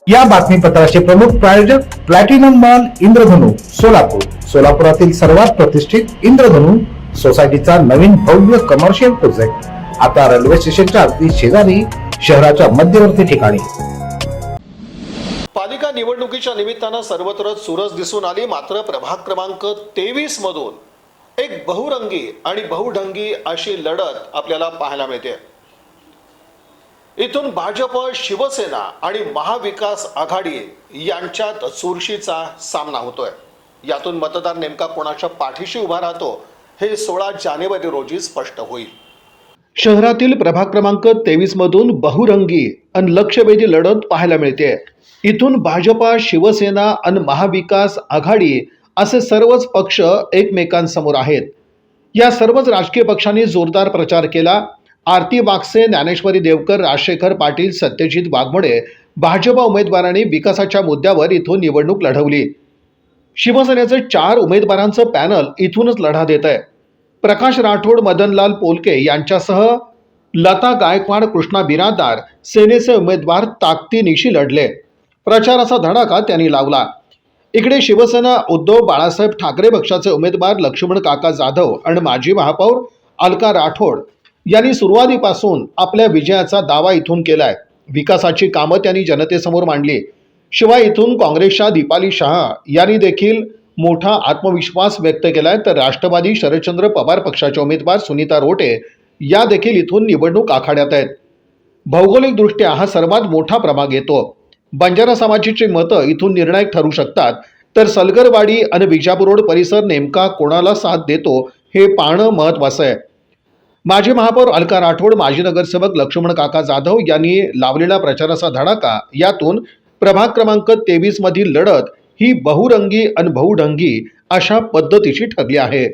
या बातमीपत्राचे प्रमुख प्रायोजक प्लॅटिनम मॉल इंद्रधनु सोलापूर. सोलापुरातील सर्वात प्रतिष्ठित इंद्रधनु सोसायटीचा नवीन भव्य कमर्शियल प्रोजेक्ट आता रेल्वे स्टेशनच्या अगदी शेजारी शहराच्या मध्यवर्ती ठिकाणी. पालिका निवडणुकीच्या निमित्तानं सर्वत्र चुरस दिसून आली. मात्र प्रभाग क्रमांक 23 मधून एक बहुरंगी आणि बहुढंगी अशी लढत आपल्याला पाहायला मिळते. इथून भाजप, शिवसेना आणि महाविकास आघाडी यांच्यात चुरशीचा सामना होतोय. यातून मतदार नेमका कोणाच्या पाठीशी उभा राहतो हे 16 जानेवारी रोजी स्पष्ट होईल. शहरातील प्रभाग क्रमांक 23 मधून बहुरंगी आणि लक्षवेधी लढत पाहायला मिळते. इथून भाजप, शिवसेना आणि महाविकास आघाडी असे सर्वच पक्ष एकमेकांसमोर आहेत. या सर्वच राजकीय पक्षांनी जोरदार प्रचार केला. आरती बागसे, ज्ञानेश्वरी देवकर, राजशेखर पाटील, सत्यजित वाघमोडे भाजप उमेदवारांनी विकासाच्या मुद्द्यावर इथून निवडणूक लढवली. शिवसेनेचे 4 उमेदवारांचं पॅनल इथूनच लढा देत आहे. प्रकाश राठोड, मदनलाल पोलके यांच्यासह लता गायकवाड, कृष्णा बिरादार सेनेचे उमेदवार ताकदीनिशी लढले. प्रचाराचा धडाका त्यांनी लावला. इकडे शिवसेना उद्धव बाळासाहेब ठाकरे पक्षाचे उमेदवार लक्ष्मण काका जाधव आणि माजी महापौर अलका राठोड यांनी सुरुवातीपासून आपल्या विजयाचा दावा इथून केलाय. विकासाची कामं त्यांनी जनतेसमोर मांडली. शिवाय इथून काँग्रेसच्या दीपाली शहा यांनी देखील मोठा आत्मविश्वास व्यक्त केलाय. तर राष्ट्रवादी शरदचंद्र पवार पक्षाचे उमेदवार सुनीता रोटे या देखील इथून निवडणूक आखाड्यात आहेत. भौगोलिकदृष्ट्या हा सर्वात मोठा प्रभाग येतो. बंजारा समाजाची मतं इथून निर्णायक ठरू शकतात. तर सलगरवाडी आणि विजापूर रोड परिसर नेमका कोणाला साथ देतो हे पाहणं महत्त्वाचं आहे. माजी महापौर अलका राठोड, माजी नगरसेवक लक्ष्मण काका जाधव यांनी लावलेला प्रचाराचा धडाका, यातून प्रभाग क्रमांक 23 मधील लढत ही बहुरंगी आणि बहुढंगी अशा पद्धतीची ठरली आहे.